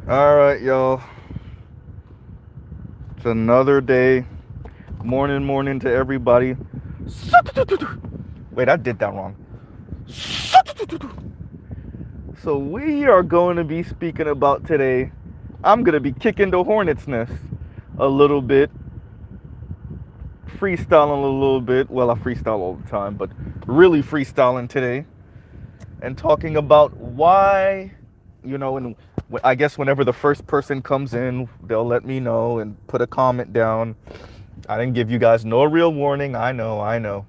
All right, y'all. It's another day. Morning to everybody. Wait, I did that wrong. So we are going to be speaking about today. I'm going to be kicking the hornet's nest a little bit, freestyling a little bit. Well, I freestyle all the time, but really freestyling today and talking about why, and I guess whenever the first person comes in, they'll let me know and put a comment down. I didn't give you guys no real warning. I know.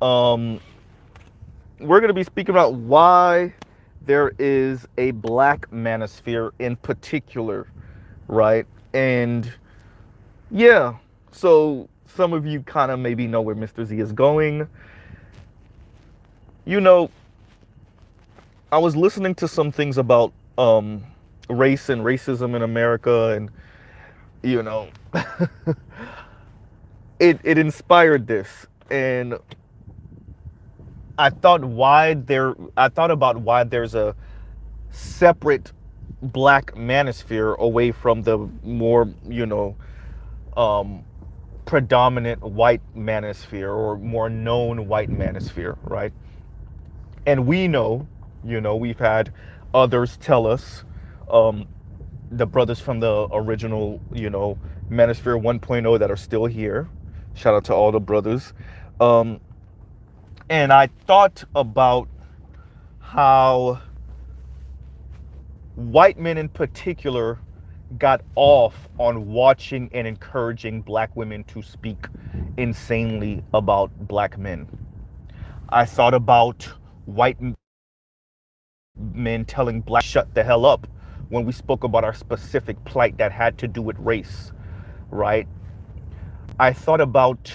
Um, we're going to be speaking about why there is a Black Manosphere in particular, right? And yeah, so some of you kind of maybe know where Mr. Z is going. You know, I was listening to some things about race and racism in America, and you know, it inspired this, and I thought about why there's a separate Black Manosphere away from the more um, predominant white manosphere or more known white manosphere, right? And we know, we've had others tell us, um, the brothers from the original, Manosphere 1.0 that are still here. Shout out to all the brothers. Um, and I thought about how white men in particular got off on watching and encouraging black women to speak insanely about black men. I thought about white men telling black shut the hell up when we spoke about our specific plight that had to do with race, right? I thought about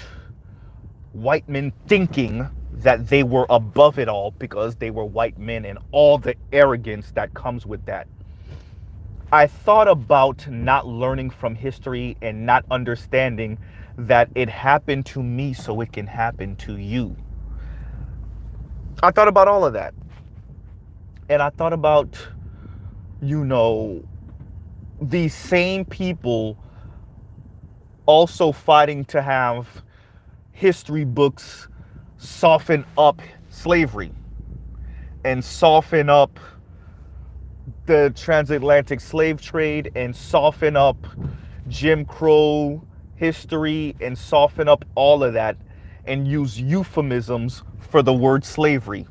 white men thinking that they were above it all because they were white men and all the arrogance that comes with that. I thought about not learning from history and not understanding that it happened to me so it can happen to you. I thought about all of that. And I thought about, you know, these same people also fighting to have history books soften up slavery and soften up the transatlantic slave trade and soften up Jim Crow history and soften up all of that and use euphemisms for the word slavery,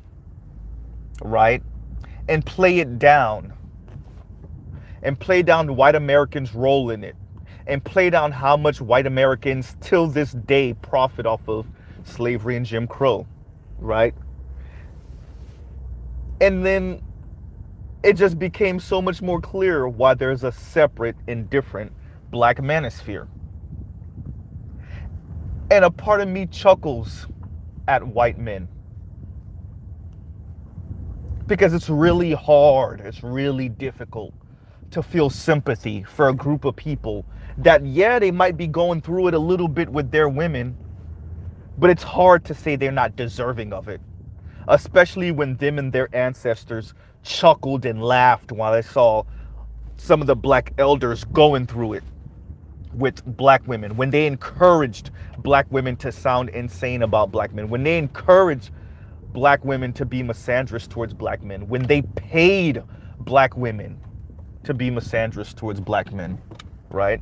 right? And play it down and play down white Americans' role in it and play down how much white Americans till this day profit off of slavery and Jim Crow, right? And then it just became so much more clear why there's a separate and different Black Manosphere. And a part of me chuckles at white men because it's really hard, it's really difficult to feel sympathy for a group of people that, yeah, they might be going through it a little bit with their women, but it's hard to say they're not deserving of it, especially when them and their ancestors chuckled and laughed while they saw some of the black elders going through it with black women, when they encouraged black women to sound insane about black men, when they encouraged black women to be misandrous towards black men, when they paid black women to be misandrous towards black men, right?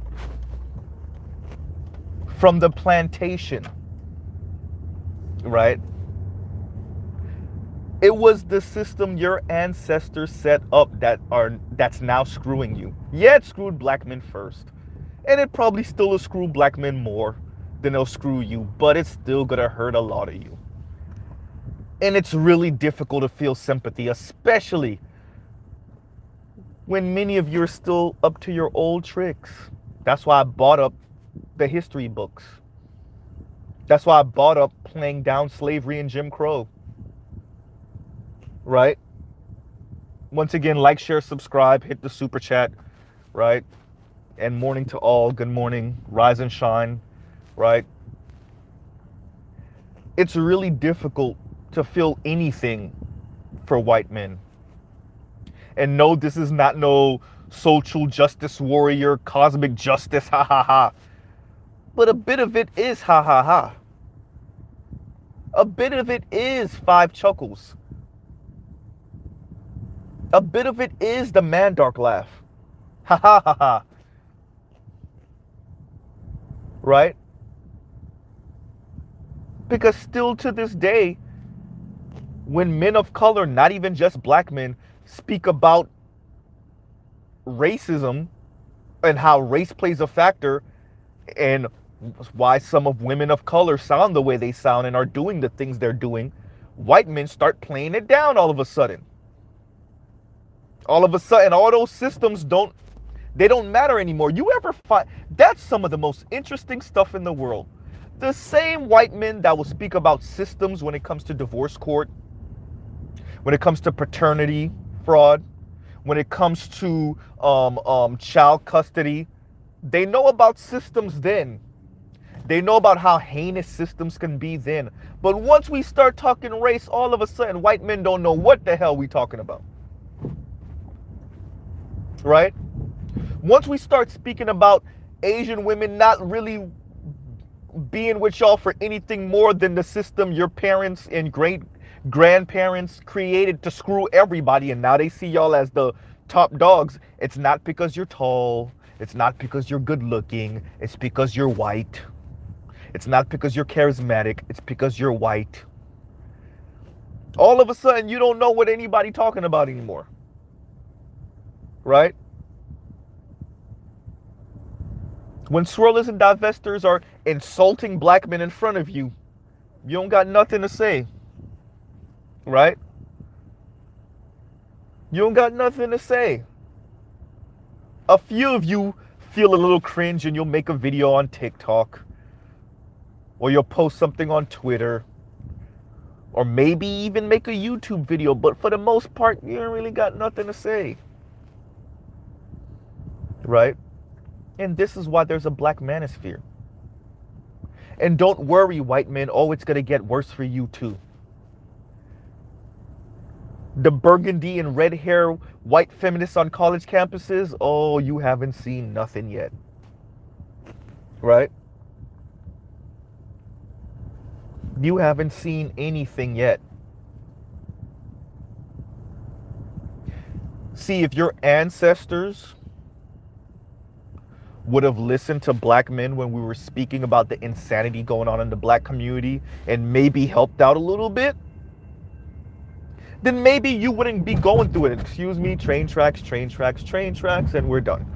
From the plantation, right? It was the system your ancestors set up that's now screwing you. Yeah, it screwed black men first. And it probably still will screw black men more than it'll screw you, but it's still gonna hurt a lot of you. And it's really difficult to feel sympathy, especially when many of you are still up to your old tricks. That's why I bought up the history books. That's why I bought up playing down slavery and Jim Crow. Right? Once again, like, share, subscribe, hit the super chat, right? And morning to all, good morning, rise and shine, right? It's really difficult to feel anything for white men. And no, this is not no social justice warrior, cosmic justice, ha ha ha. But a bit of it is ha ha ha. A bit of it is five chuckles. A bit of it is the Mandark laugh. Ha ha ha ha. Right? Because still to this day, when men of color, not even just black men, speak about racism and how race plays a factor and why some of women of color sound the way they sound and are doing the things they're doing, white men start playing it down all of a sudden. All of a sudden, all those systems don't matter anymore. You ever find that's some of the most interesting stuff in the world. The same white men that will speak about systems when it comes to divorce court, when it comes to paternity fraud, when it comes to child custody, they know about systems then. They know about how heinous systems can be then. But once we start talking race, all of a sudden, white men don't know what the hell we talking about. Right? Once we start speaking about Asian women not really being with y'all for anything more than the system your parents and great grandparents created to screw everybody, and now they see y'all as the top dogs, it's not because you're tall, it's not because you're good looking, it's because you're white. It's not because you're charismatic, it's because you're white. All of a sudden, you don't know what anybody talking about anymore. Right? When swirlers and divestors are insulting black men in front of you, you don't got nothing to say. Right? You don't got nothing to say. A few of you feel a little cringe and you'll make a video on TikTok. Or you'll post something on Twitter. Or maybe even make a YouTube video. But for the most part, you don't really got nothing to say. Right? And this is why there's a Black Manosphere. And don't worry, white men. Oh, it's going to get worse for you too. The burgundy and red hair white feminists on college campuses. Oh, you haven't seen nothing yet. Right? You haven't seen anything yet. See, if your ancestors would have listened to black men when we were speaking about the insanity going on in the black community and maybe helped out a little bit, then maybe you wouldn't be going through it. Excuse me, train tracks, and we're done.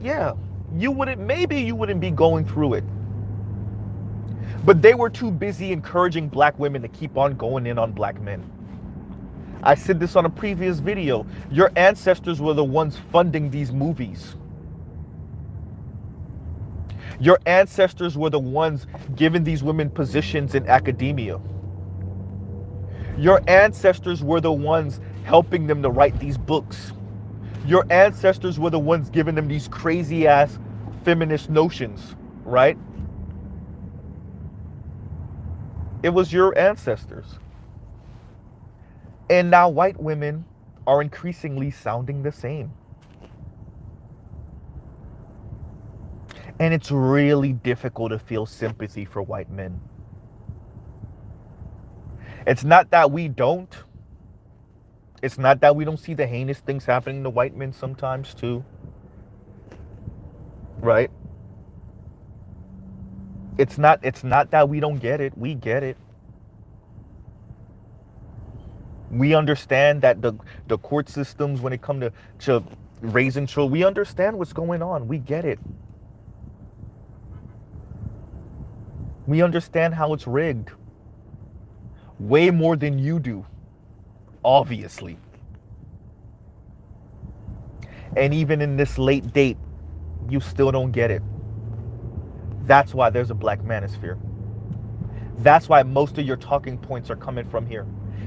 Yeah, maybe you wouldn't be going through it. But they were too busy encouraging black women to keep on going in on black men. I said this on a previous video. Your ancestors were the ones funding these movies. Your ancestors were the ones giving these women positions in academia. Your ancestors were the ones helping them to write these books. Your ancestors were the ones giving them these crazy ass feminist notions, right? It was your ancestors. And now white women are increasingly sounding the same. And it's really difficult to feel sympathy for white men. It's not that we don't. It's not that we don't see the heinous things happening to white men sometimes too. Right? It's not that we don't get it. We get it. We understand that the court systems, when it comes to raising children, we understand what's going on. We get it. We understand how it's rigged. Way more than you do, obviously. And even in this late date, you still don't get it. That's why there's a Black Manosphere. That's why most of your talking points are coming from here.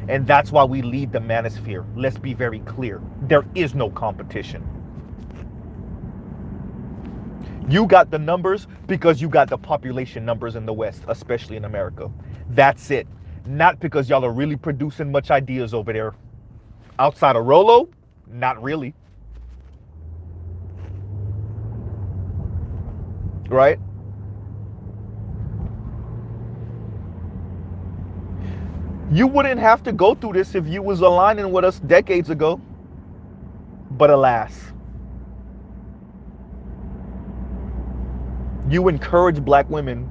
And that's why we lead the Manosphere. Let's be very clear. There is no competition. You got the numbers because you got the population numbers in the West, especially in America. That's it. Not because y'all are really producing much ideas over there. Outside of Rolo, not really. right? You wouldn't have to go through this if you was aligning with us decades ago. But alas, you encourage black women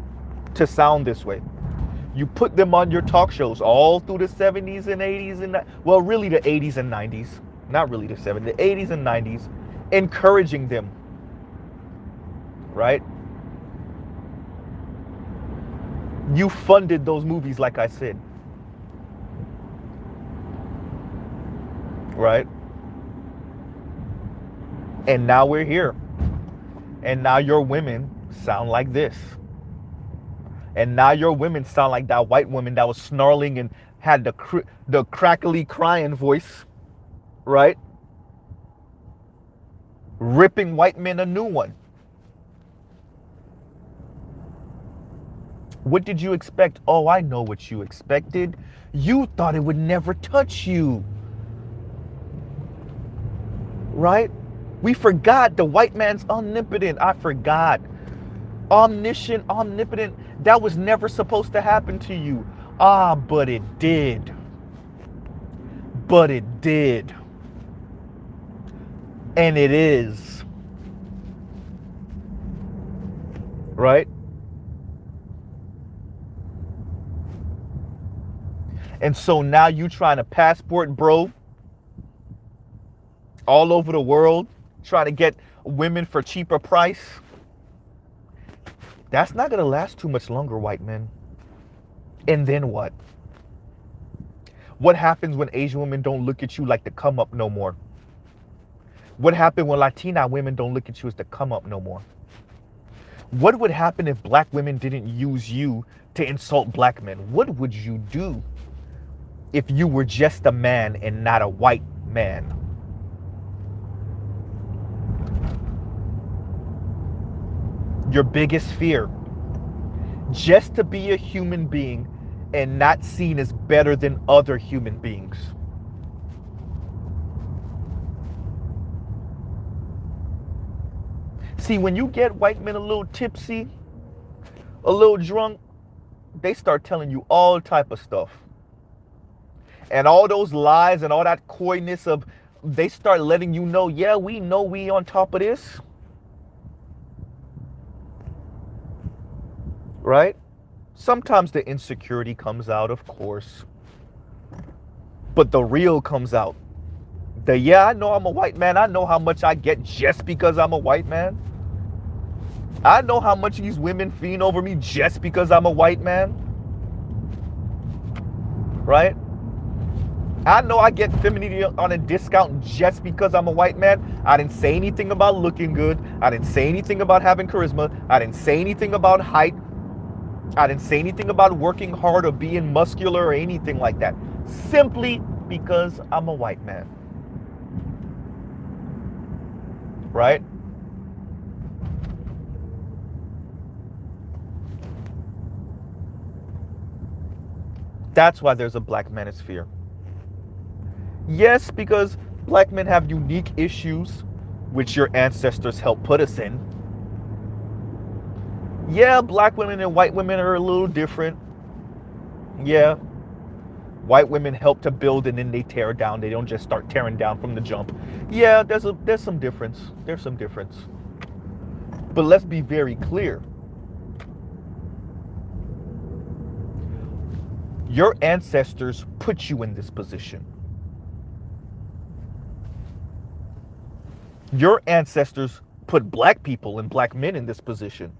to sound this way. You put them on your talk shows all through the 70s and 80s and well, really the 80s and 90s. Not really the 70s, the 80s and 90s, encouraging them, right? You funded those movies, like I said, right? And now we're here. And now your women sound like this. And now your women sound like that white woman that was snarling and had the crackly crying voice, right? Ripping white men a new one. What did you expect? Oh, I know what you expected. You thought it would never touch you, right? We forgot the white man's omnipotent. I forgot. Omniscient, omnipotent. That was never supposed to happen to you. Ah, but it did. But it did. And it is. Right? And so now you trying to passport bro all over the world, trying to get women for cheaper price. That's not going to last too much longer, white men. And then what? What happens when Asian women don't look at you like the come up no more? What happened when Latina women don't look at you as the come up no more? What would happen if black women didn't use you to insult black men? What would you do if you were just a man and not a white man? Your biggest fear, just to be a human being and not seen as better than other human beings. See, when you get white men a little tipsy, a little drunk, they start telling you all type of stuff. And all those lies and all that coyness of, they start letting you know, yeah, we know we on top of this. Right? Sometimes the insecurity comes out, of course. But the real comes out. Yeah, I know I'm a white man. I know how much I get just because I'm a white man. I know how much these women fiend over me just because I'm a white man. Right? I know I get femininity on a discount just because I'm a white man. I didn't say anything about looking good. I didn't say anything about having charisma. I didn't say anything about height. I didn't say anything about working hard or being muscular or anything like that. Simply because I'm a white man. Right? That's why there's a Black Manosphere. Yes, because black men have unique issues, which your ancestors helped put us in. Yeah, black women and white women are a little different. Yeah. White women help to build and then they tear down. They don't just start tearing down from the jump. Yeah, there's some difference. There's some difference. But let's be very clear. Your ancestors put you in this position. Your ancestors put black people and black men in this position.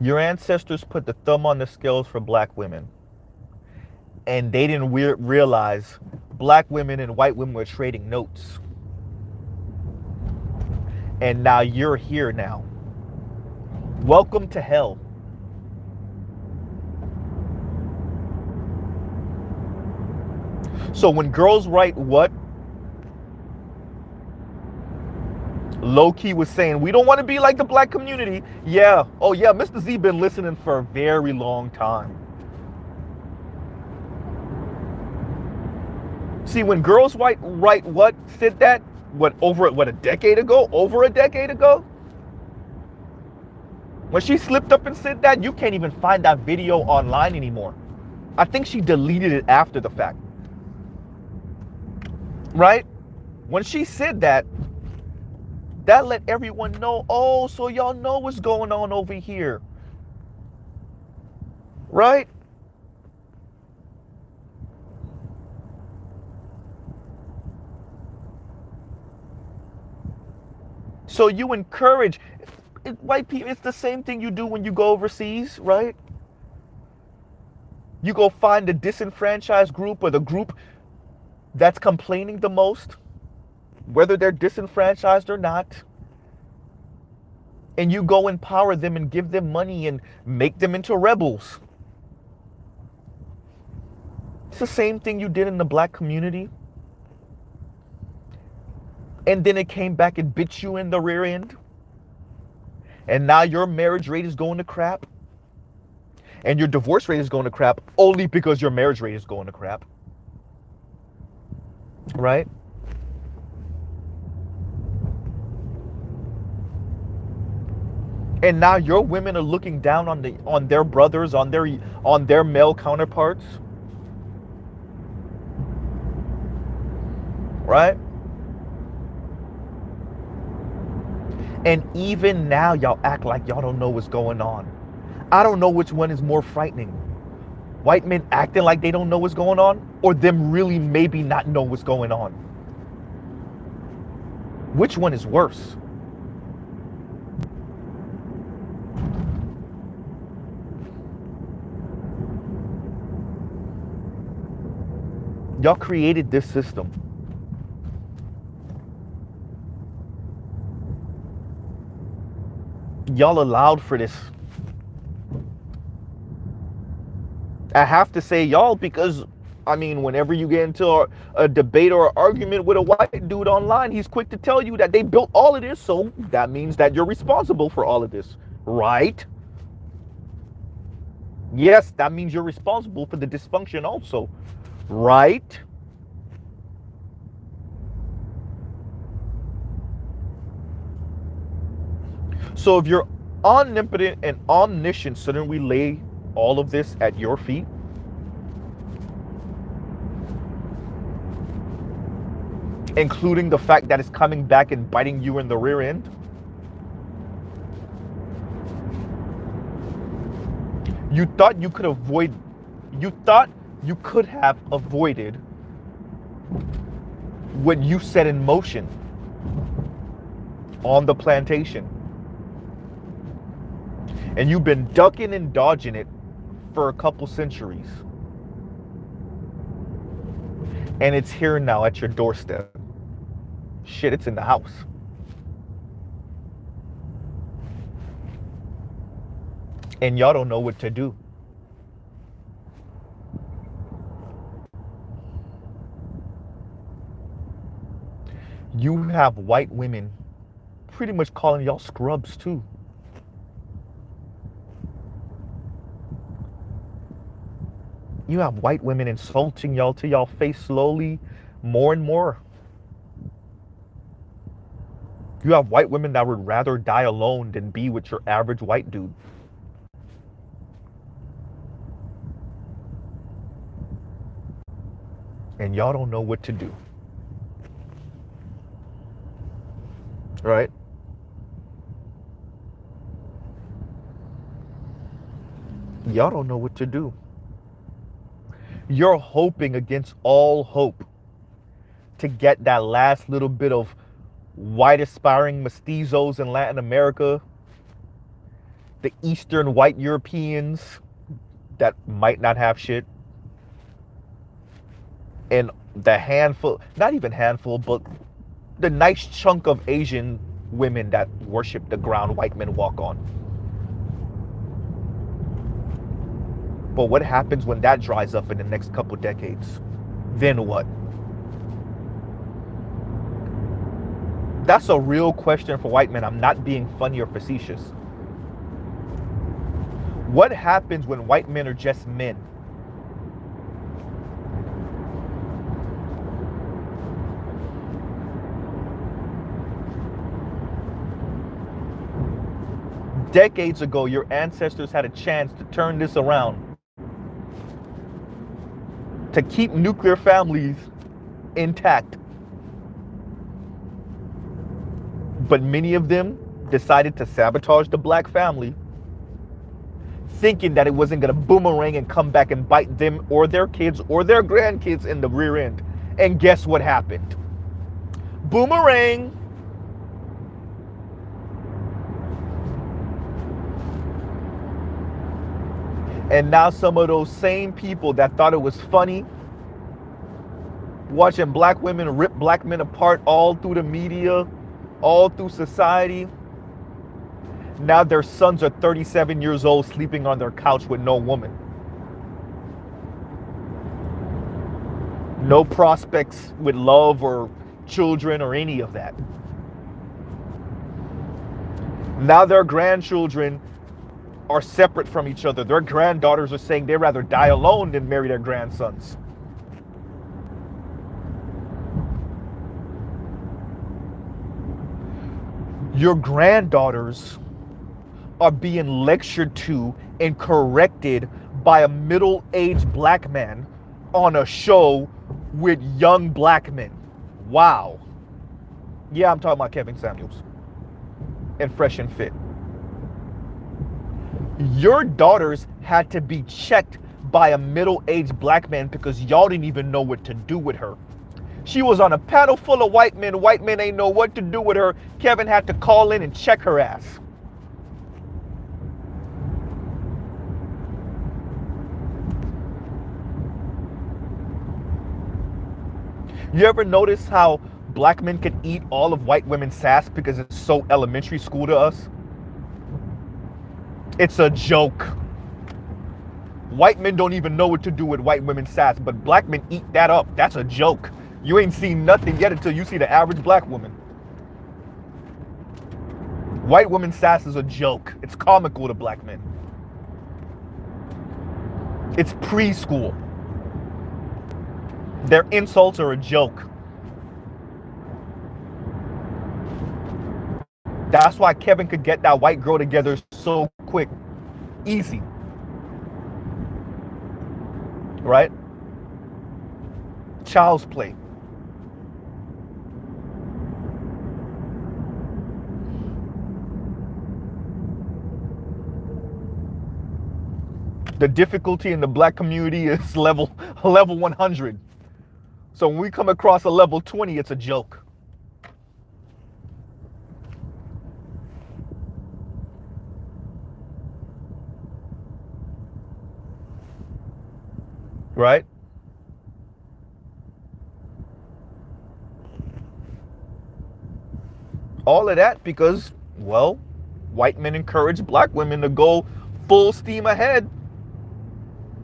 Your ancestors put the thumb on the scales for black women. And they didn't realize black women and white women were trading notes. And now you're here now. Welcome to hell. So when girls write what Low-key was saying, we don't want to be like the black community. Yeah. Oh yeah, Mr. Z been listening for a very long time. See, when girls write what said that, a decade ago, over a decade ago, when she slipped up and said that, you can't even find that video online anymore. I think she deleted it after the fact. Right? When she said that, that let everyone know, oh, so y'all know what's going on over here. Right? So you encourage white people. It's the same thing you do when you go overseas, right? You go find the disenfranchised group or the group that's complaining the most, whether they're disenfranchised or not, and you go empower them and give them money and make them into rebels. It's the same thing you did in the black community. And then it came back and bit you in the rear end. And now your marriage rate is going to crap. And your divorce rate is going to crap only because your marriage rate is going to crap. Right? And now your women are looking down on their brothers, on their male counterparts. Right? And even now, y'all act like y'all don't know what's going on. I don't know which one is more frightening. White men acting like they don't know what's going on, or them really maybe not know what's going on. Which one is worse? Y'all created this system. Y'all allowed for this. I have to say y'all because, I mean, whenever you get into a debate or an argument with a white dude online, he's quick to tell you that they built all of this, so that means that you're responsible for all of this, right? Yes, that means you're responsible for the dysfunction also, right? So if you're omnipotent and omniscient, shouldn't we lay all of this at your feet? Including the fact that it's coming back and biting you in the rear end? You thought you could have avoided what you set in motion on the plantation. And you've been ducking and dodging it for a couple centuries. And it's here now at your doorstep. Shit, it's in the house. And y'all don't know what to do. You have white women pretty much calling y'all scrubs too. You have white women insulting y'all to y'all face slowly, more and more. You have white women that would rather die alone than be with your average white dude. And y'all don't know what to do. Right? Y'all don't know what to do. You're hoping against all hope to get that last little bit of white aspiring mestizos in Latin America, the Eastern white Europeans that might not have shit, and the handful, not even handful, but the nice chunk of Asian women that worship the ground white men walk on. But what happens when that dries up in the next couple decades? Then what? That's a real question for white men. I'm not being funny or facetious. What happens when white men are just men? Decades ago, your ancestors had a chance to turn this around, to keep nuclear families intact. But many of them decided to sabotage the black family, thinking that it wasn't going to boomerang and come back and bite them or their kids or their grandkids in the rear end. And guess what happened? Boomerang. And now some of those same people that thought it was funny watching black women rip black men apart all through the media, all through society, now their sons are 37 years old sleeping on their couch with no woman. No prospects with love or children or any of that. Now their grandchildren are separate from each other. Their granddaughters are saying they'd rather die alone than marry their grandsons. Your granddaughters are being lectured to and corrected by a middle-aged black man on a show with young black men. Wow. Yeah, I'm talking about Kevin Samuels and Fresh and Fit. Your daughters had to be checked by a middle-aged black man because y'all didn't even know what to do with her. She was on a panel full of white men. White men ain't know what to do with her. Kevin had to call in and check her ass. You ever notice how black men can eat all of white women's sass because it's so elementary school to us? It's a joke. White men don't even know what to do with white women's sass, but black men eat that up. That's a joke. You ain't seen nothing yet until you see the average black woman. White women's sass is a joke. It's comical to black men. It's preschool. Their insults are a joke. That's why Kevin could get that white girl together so quick. Easy. Right? Child's play. The difficulty in the black community is level 100. So when we come across a level 20, it's a joke. Right? All of that because, well, white men encourage black women to go full steam ahead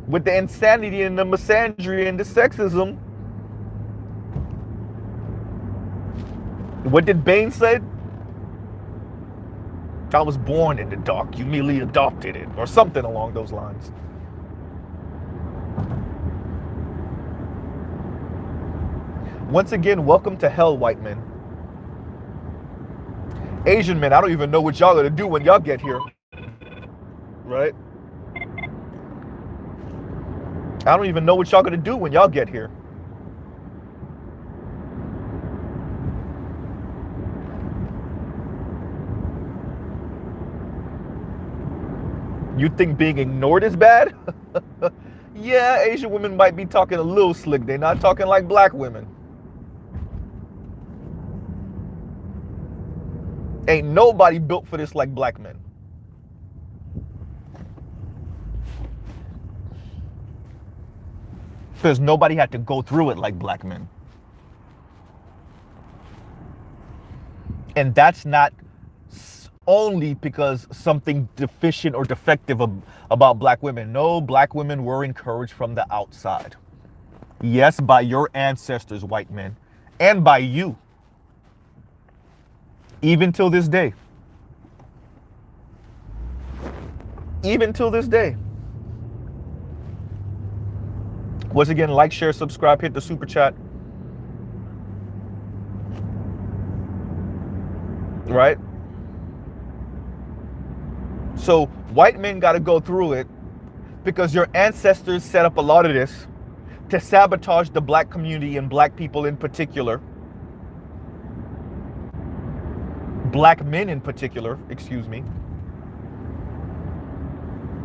with the insanity and the misandry and the sexism. What did Bane say? I was born in the dark, you merely adopted it, or something along those lines. Once again, welcome to hell, white men. Asian men, I don't even know what y'all gonna do when y'all get here. Right? I don't even know what y'all gonna do when y'all get here. You think being ignored is bad? Yeah, Asian women might be talking a little slick. They're not talking like black women. Ain't nobody built for this like black men. Because nobody had to go through it like black men. And that's not only because something deficient or defective about black women. No, black women were encouraged from the outside. Yes, by your ancestors, white men, and by you. Even till this day. Even till this day. Once again, like, share, subscribe, hit the super chat. Right? So white men got to go through it because your ancestors set up a lot of this to sabotage the black community and black people in particular. Black men in particular, excuse me.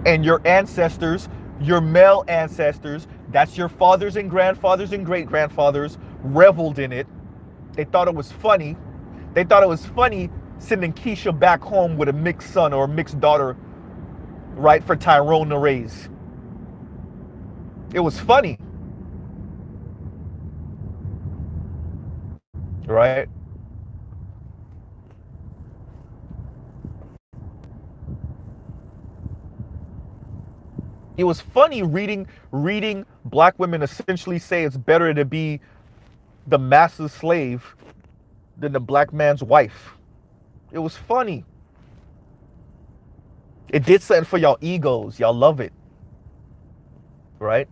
And your ancestors, your male ancestors, that's your fathers and grandfathers and great grandfathers, reveled in it. They thought it was funny. They thought it was funny sending Keisha back home with a mixed son or a mixed daughter, right, for Tyrone to raise. It was funny, right? It was funny reading black women essentially say it's better to be the master's slave than the black man's wife. It was funny. It did something for y'all egos. Y'all love it. Right?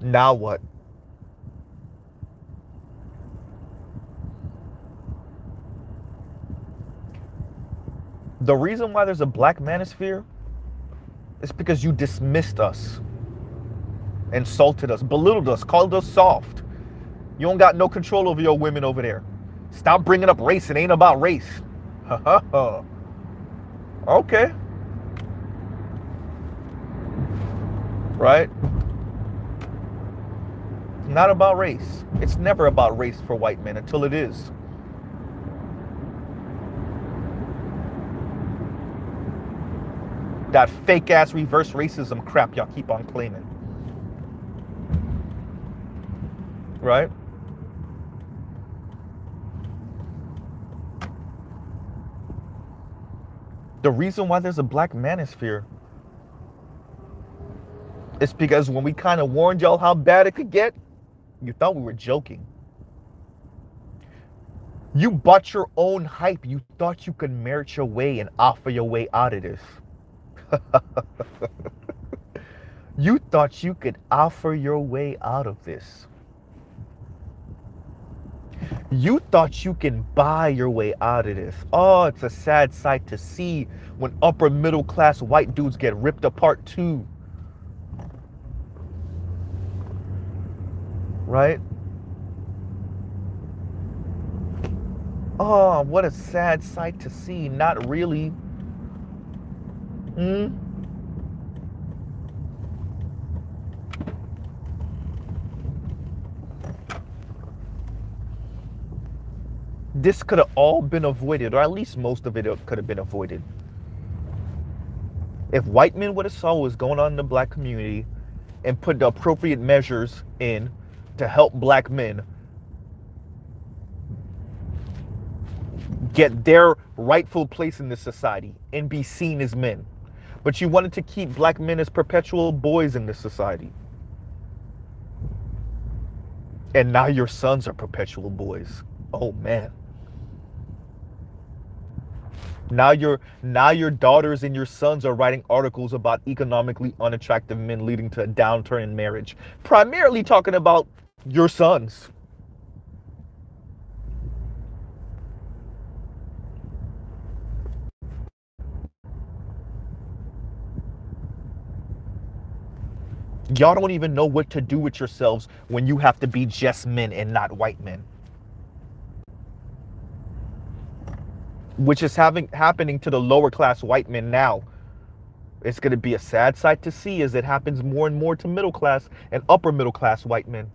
Now what? The reason why there's a Black Manosphere is because you dismissed us, insulted us, belittled us, called us soft. You don't got no control over your women over there. Stop bringing up race. It ain't about race. Okay. Right? Not about race. It's never about race for white men until it is. That fake ass reverse racism crap y'all keep on claiming. Right? The reason why there's a Black Manosphere is because when we kind of warned y'all how bad it could get, you thought we were joking. You bought your own hype. You thought you could merit your way and offer your way out of this. You thought you could offer your way out of this. You thought you can buy your way out of this. Oh, it's a sad sight to see when upper middle class white dudes get ripped apart too. Right? Oh, what a sad sight to see. Not really. This could have all been avoided, or at least most of it could have been avoided. If white men would have saw what was going on in the black community and put the appropriate measures in to help black men get their rightful place in this society and be seen as men. But you wanted to keep black men as perpetual boys in this society. And now your sons are perpetual boys. Oh man. Now your daughters and your sons are writing articles about economically unattractive men leading to a downturn in marriage. Primarily talking about your sons. Y'all don't even know what to do with yourselves when you have to be just men and not white men. Which is happening to the lower class white men now. It's going to be a sad sight to see as it happens more and more to middle class and upper middle class white men.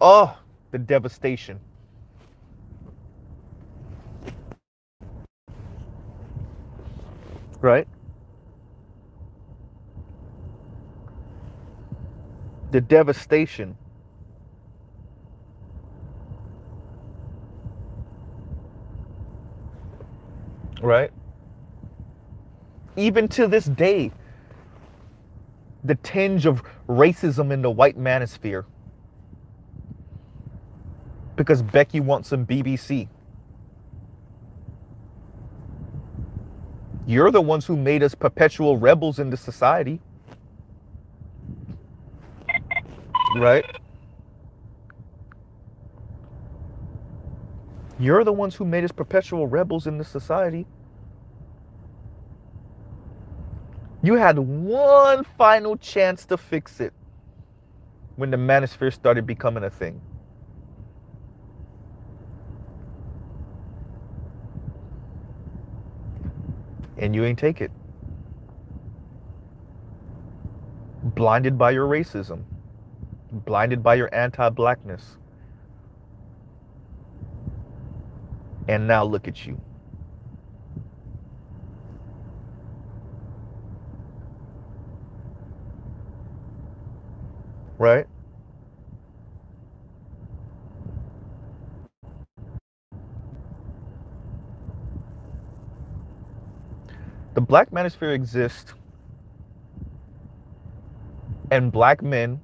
Oh, the devastation. Right? The devastation. Right? Even to this day, the tinge of racism in the white manosphere. Because Becky wants some BBC. You're the ones who made us perpetual rebels in this society. Right? You're the ones who made us perpetual rebels in this society. You had one final chance to fix it when the manosphere started becoming a thing. And you ain't take it. Blinded by your racism, blinded by your anti-blackness. And now look at you. Right? The Black Manosphere exists, and black men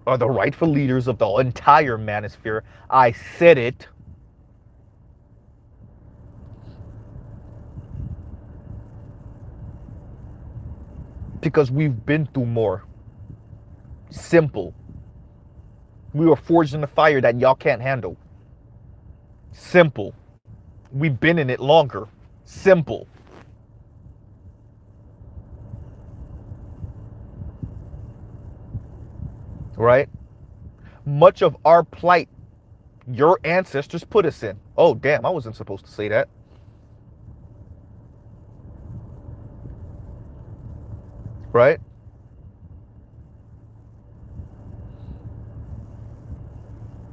are the rightful leaders of the entire manosphere. I said it. Because we've been through more. Simple. We were forged in the fire that y'all can't handle. Simple. We've been in it longer. Simple. Right? Much of our plight, your ancestors put us in. Oh, damn, I wasn't supposed to say that. Right?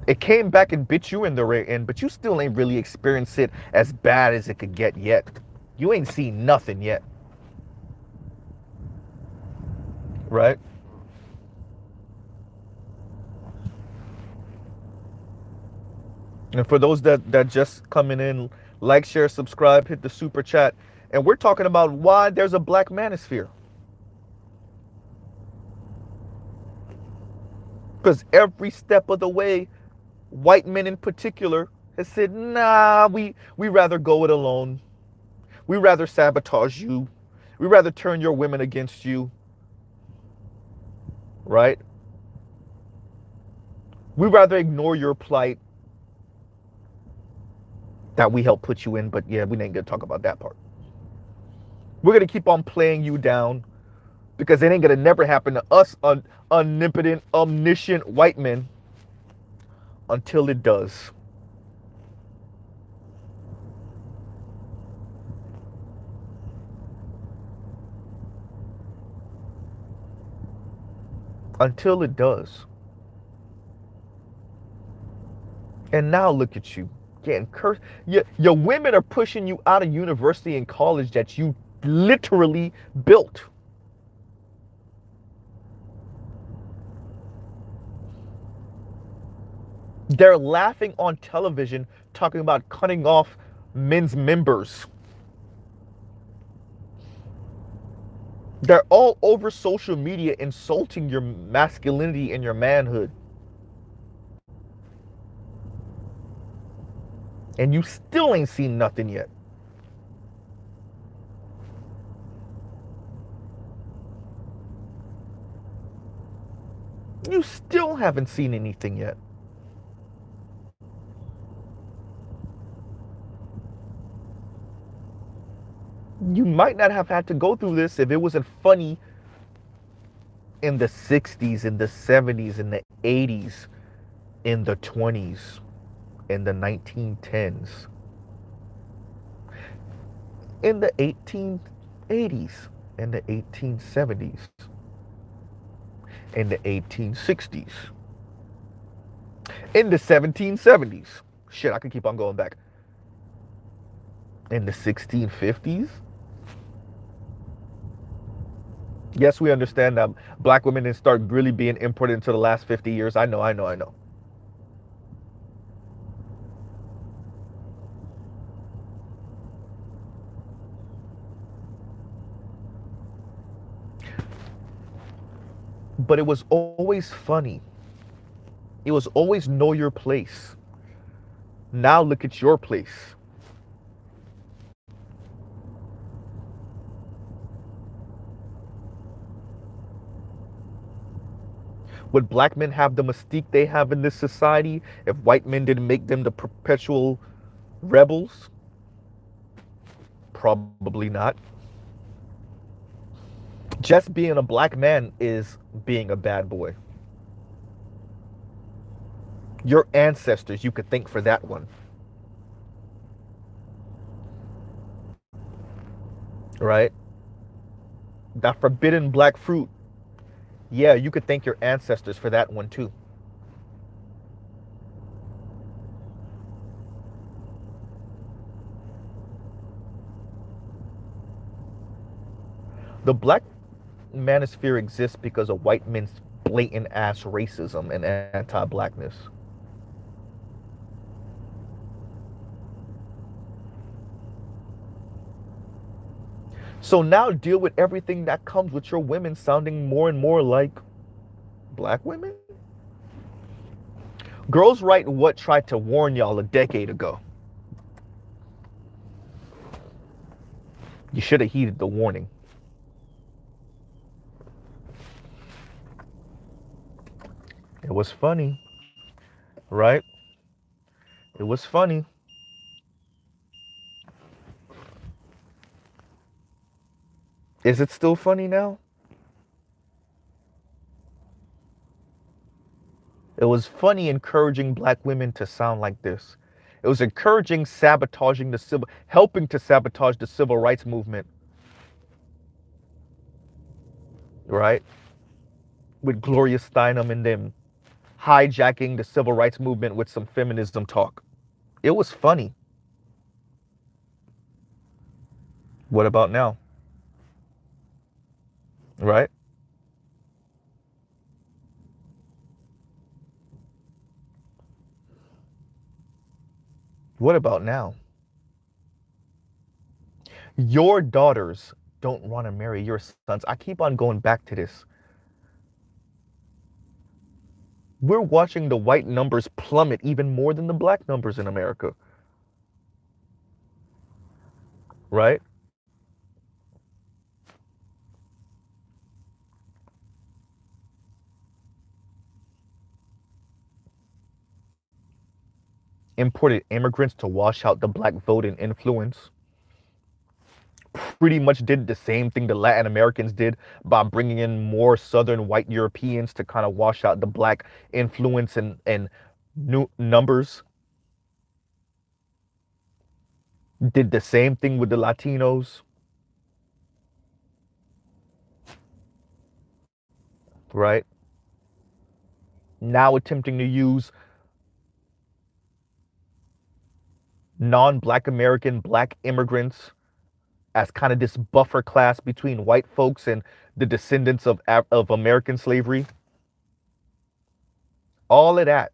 It came back and bit you in the rear end, but you still ain't really experienced it as bad as it could get yet. You ain't seen nothing yet. Right? And for those that just coming in, like, share, subscribe, hit the super chat. And we're talking about why there's a Black Manosphere. Because every step of the way, white men in particular has said, nah, we rather go it alone. We rather sabotage you. We rather turn your women against you. Right? We rather ignore your plight that we helped put you in, but yeah, we ain't gonna talk about that part. We're gonna keep on playing you down because it ain't gonna never happen to us omnipotent, omniscient white men until it does. Until it does. And now look at you getting cursed. Your women are pushing you out of university and college that you literally built. They're laughing on television talking about cutting off men's members. They're all over social media insulting your masculinity and your manhood. And you still ain't seen nothing yet. You still haven't seen anything yet. You might not have had to go through this if it wasn't funny in the 60s, in the 70s, in the 80s, in the 20s, in the 1910s, in the 1880s, in the 1870s, in the 1860s, in the 1770s. Shit, I could keep on going back. In the 1650s. Yes, we understand that black women didn't start really being imported into the last 50 years. I know. But it was always funny. It was always know your place. Now look at your place. Would black men have the mystique they have in this society if white men didn't make them the perpetual rebels? Probably not. Just being a black man is being a bad boy. Your ancestors, you could thank for that one, right? That forbidden black fruit, yeah, you could thank your ancestors for that one too. The Black Manosphere exists because of white men's blatant ass racism and anti-blackness. So now deal with everything that comes with your women sounding more and more like black women. Girls Write What tried to warn y'all a decade ago. You should have heeded the warning. It was funny, right? It was funny. Is it still funny now? It was funny encouraging black women to sound like this. It was encouraging sabotaging the civil, helping to sabotage the civil rights movement, right? With Gloria Steinem and them hijacking the civil rights movement with some feminism talk. It was funny. What about now? Right? What about now? Your daughters don't want to marry your sons. I keep on going back to this. We're watching the white numbers plummet even more than the black numbers in America, right? Imported immigrants to wash out the black vote and influence. Pretty much did the same thing the Latin Americans did by bringing in more Southern white Europeans to kind of wash out the black influence and new numbers. Did the same thing with the Latinos, right? Now attempting to use non-black American black immigrants as kind of this buffer class between white folks and the descendants of American slavery. All of that,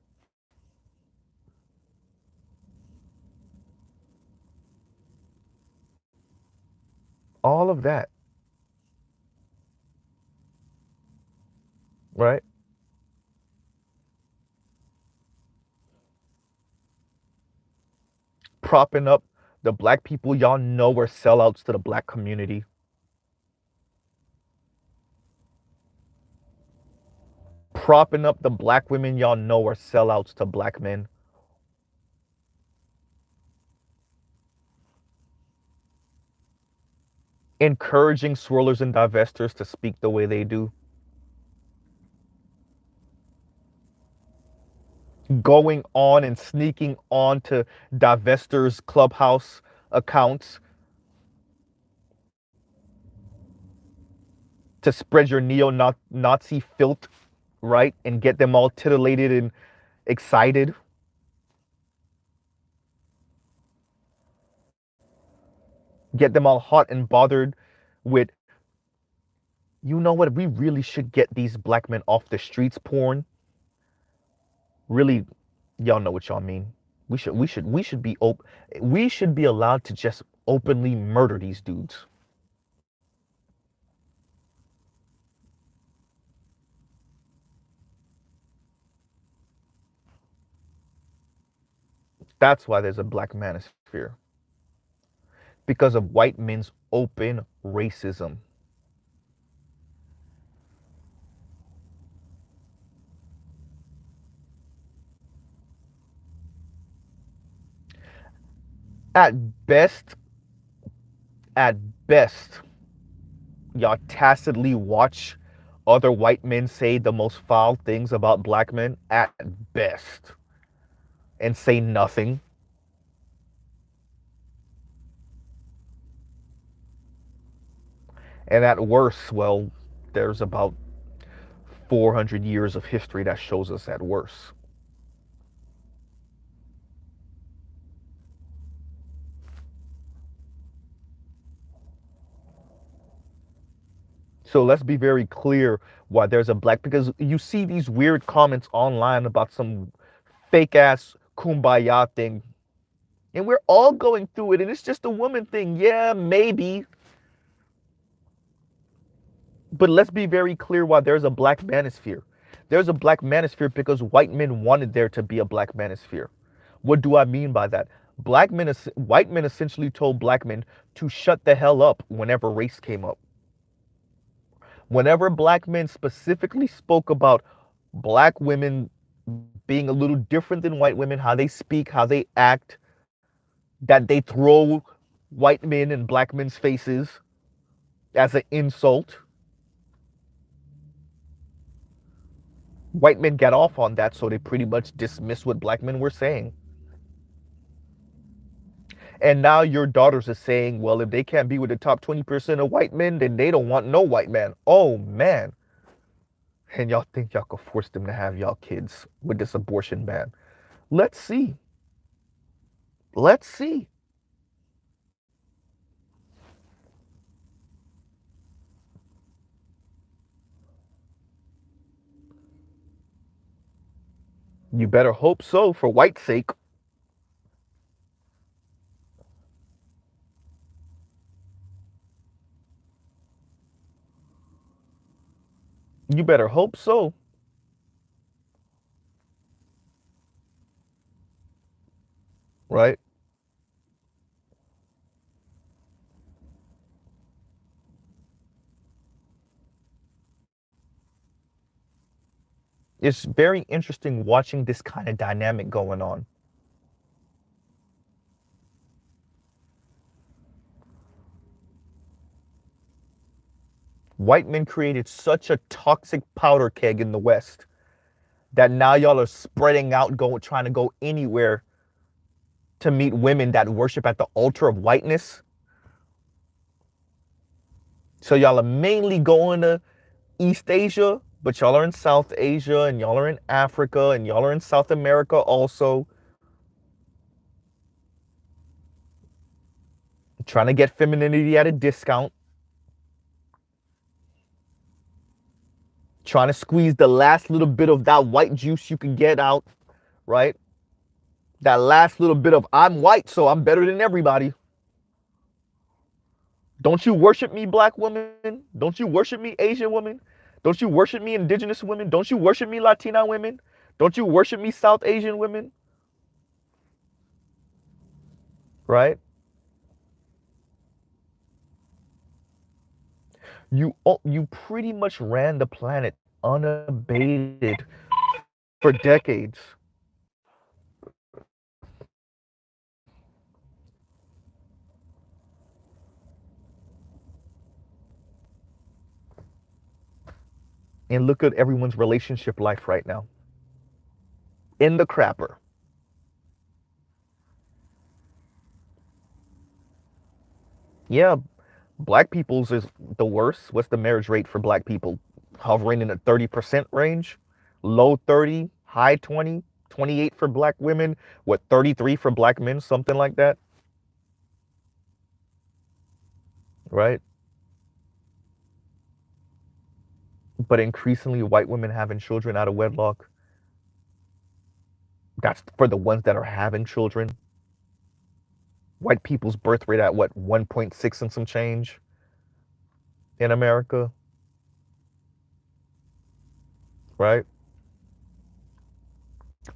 all of that, right? Propping up the black people y'all know are sellouts to the black community. Propping up the black women y'all know are sellouts to black men. Encouraging swirlers and divestors to speak the way they do. Going on and sneaking on to divestors' clubhouse accounts to spread your neo-Nazi filth, right? And get them all titillated and excited. Get them all hot and bothered with, you know what, we really should get these black men off the streets porn. Really, y'all know what y'all mean. We should be allowed to just openly murder these dudes. That's why there's a black manosphere. Because of white men's open racism. At best, at best, Y'all tacitly watch other white men say the most foul things about black men at best and say nothing. And at worst, well, there's about 400 years of history that shows us at worst. So let's be very clear why there's a black, because you see these weird comments online about some fake ass kumbaya thing. And we're all going through it, and it's just a woman thing. Yeah, maybe. But let's be very clear why there's a black manosphere. There's a black manosphere because white men wanted there to be a black manosphere. What do I mean by that? White men essentially told black men to shut the hell up whenever race came up. Whenever black men specifically spoke about black women being a little different than white women, how they speak, how they act, that they throw white men in black men's faces as an insult, white men got off on that, so they pretty much dismissed what black men were saying. And now your daughters are saying, well, if they can't be with the top 20% of white men, then they don't want no white man. Oh, man. And y'all think y'all could force them to have y'all kids with this abortion ban. Let's see. Let's see. You better hope so, for white's sake. You better hope so, right? It's very interesting watching this kind of dynamic going on. White men created such a toxic powder keg in the West that now y'all are spreading out, going trying to go anywhere to meet women that worship at the altar of whiteness. So y'all are mainly going to East Asia, but y'all are in South Asia, and y'all are in Africa, and y'all are in South America also, trying to get femininity at a discount, trying to squeeze the last little bit of that white juice you can get out, right? That last little bit of I'm white, so I'm better than everybody. Don't you worship me, black women? Don't you worship me, Asian women? Don't you worship me, indigenous women? Don't you worship me, Latina women? Don't you worship me, South Asian women? Right? You pretty much ran the planet unabated for decades. And look at everyone's relationship life right now. In the crapper. Yeah, black people's is the worst. What's the marriage rate for black people? Hovering in the 30% range, low 30, high 20, 28 for black women, what, 33 for black men, something like that, right? But increasingly, white women having children out of wedlock. That's for the ones that are having children. White people's birth rate at what, 1.6 and some change in America, right?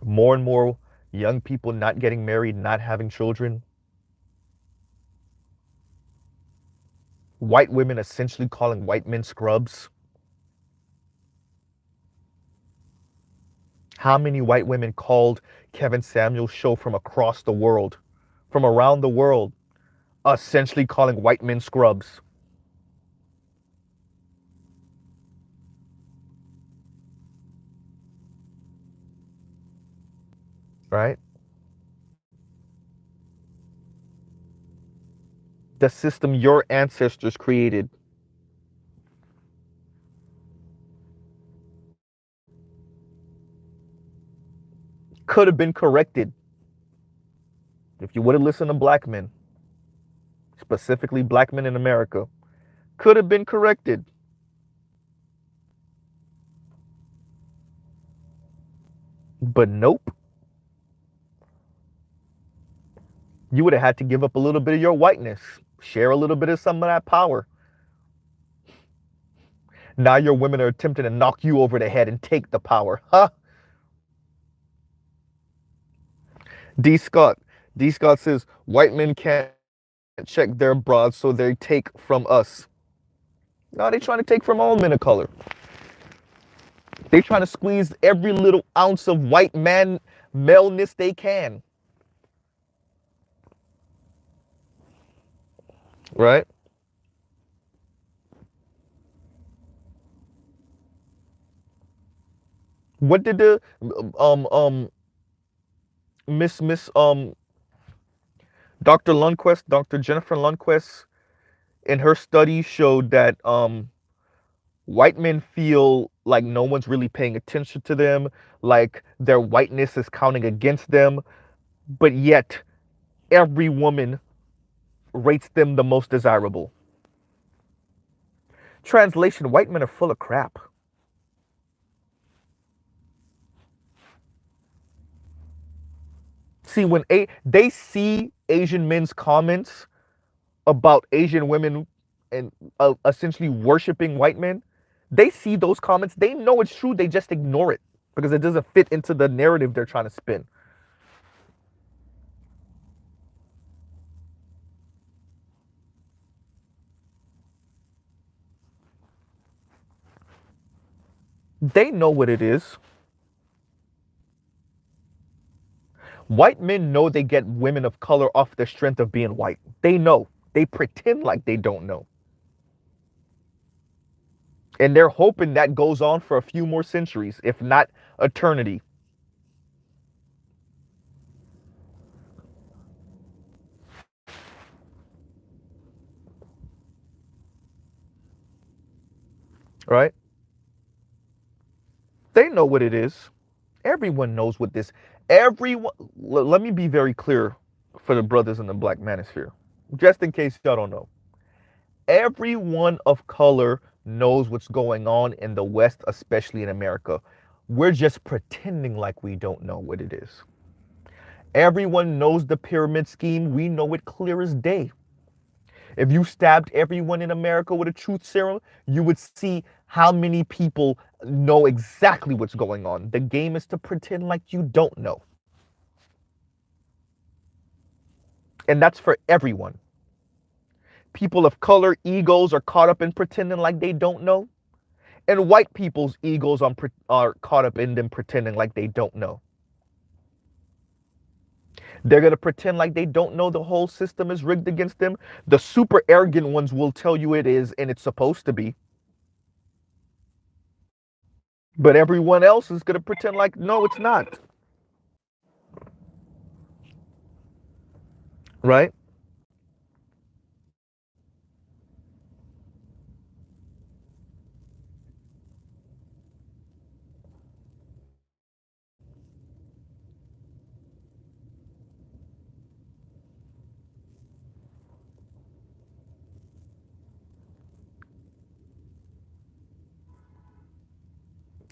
More and more young people not getting married, not having children. White women essentially calling white men scrubs. How many white women called Kevin Samuels' show from across the world, from around the world, essentially calling white men scrubs? right? The system your ancestors created could have been corrected if you would have listened to black men, specifically black men in America. Could have been corrected, but nope. You would have had to give up a little bit of your whiteness, share a little bit of some of that power. Now your women are attempting to knock you over the head and take the power. Huh? D. Scott. D. Scott says white men can't check their broads, so they take from us. No, they trying to take from all men of color. They trying to squeeze every little ounce of white man maleness they can. Right? What did the um um Miss Dr. Lundquist, Dr. Jennifer Lundquist, in her study showed that white men feel like no one's really paying attention to them, like their whiteness is counting against them, but yet every woman rates them the most desirable. Translation: white men are full of crap. See, when they see Asian men's comments about Asian women and essentially worshiping white men, they see those comments. They know it's true. They just ignore it because it doesn't fit into the narrative they're trying to spin. They know what it is. White men know they get women of color off the strength of being white. They know. They pretend like they don't know. And they're hoping that goes on for a few more centuries, if not eternity. Right? They know what it is. Everyone knows what this. Everyone. Let me be very clear for the brothers in the Black Manosphere, just in case y'all don't know. Everyone of color knows what's going on in the West, especially in America. We're just pretending like we don't know what it is. Everyone knows the pyramid scheme. We know it clear as day. If you stabbed everyone in America with a truth serum, you would see how many people know exactly what's going on. The game is to pretend like you don't know. And that's for everyone. People of color egos are caught up in pretending like they don't know. And white people's egos are caught up in them pretending like they don't know. They're going to pretend like they don't know the whole system is rigged against them. The super arrogant ones will tell you it is, and it's supposed to be. But everyone else is going to pretend like, no, it's not. Right?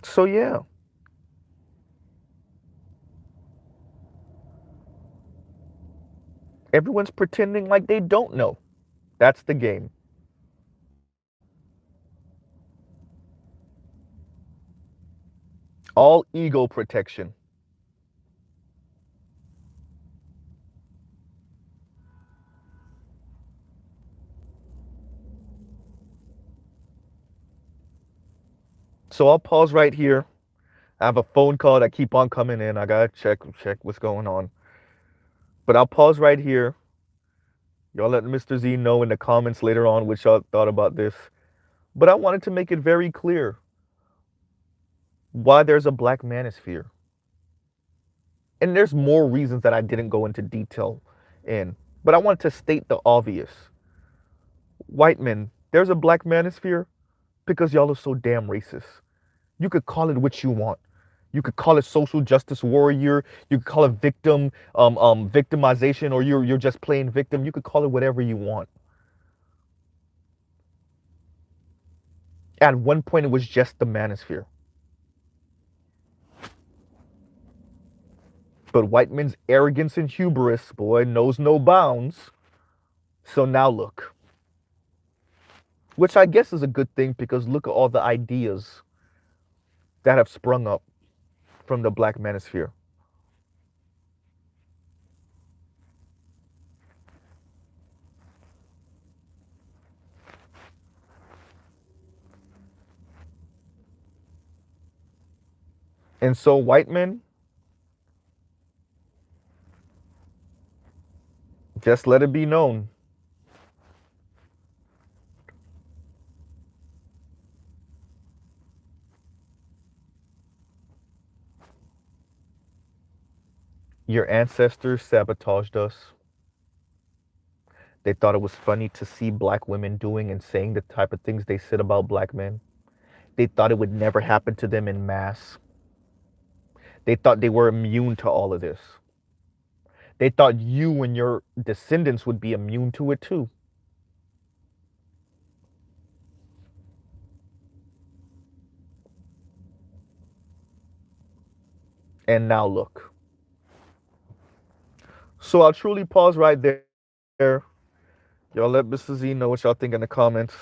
So, yeah, everyone's pretending like they don't know. That's the game. All ego protection. So I'll pause right here. I have a phone call that keep on coming in. I gotta check what's going on. But I'll pause right here. Y'all let Mr. Z know in the comments later on what y'all thought about this. But I wanted to make it very clear why there's a Black Manosphere. And there's more reasons that I didn't go into detail in. But I want to state the obvious. White men, there's a black manosphere because y'all are so damn racist. You could call it what you want. You could call it social justice warrior. You could call it victimization, or you're just playing victim. You could call it whatever you want. At one point, it was just the manosphere. But white men's arrogance and hubris, boy, knows no bounds. So now look, which I guess is a good thing because look at all the ideas that have sprung up from the Black Manosphere. And so, white men, just let it be known. Your ancestors sabotaged us. They thought it was funny to see black women doing and saying the type of things they said about black men. They thought it would never happen to them in mass. They thought they were immune to all of this. They thought you and your descendants would be immune to it too. And now look. So I'll truly pause right there. Y'all let Mr. Z know what y'all think in the comments,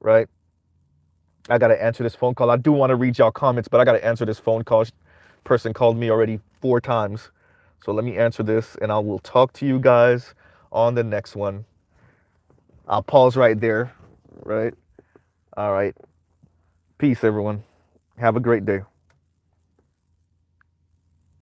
right? I gotta answer this phone call. I do want to read y'all comments, but I gotta answer this phone call. Person called me already 4 times. So let me answer this and I will talk to you guys on the next one. I'll pause right there, right? All right. Peace, everyone. Have a great day.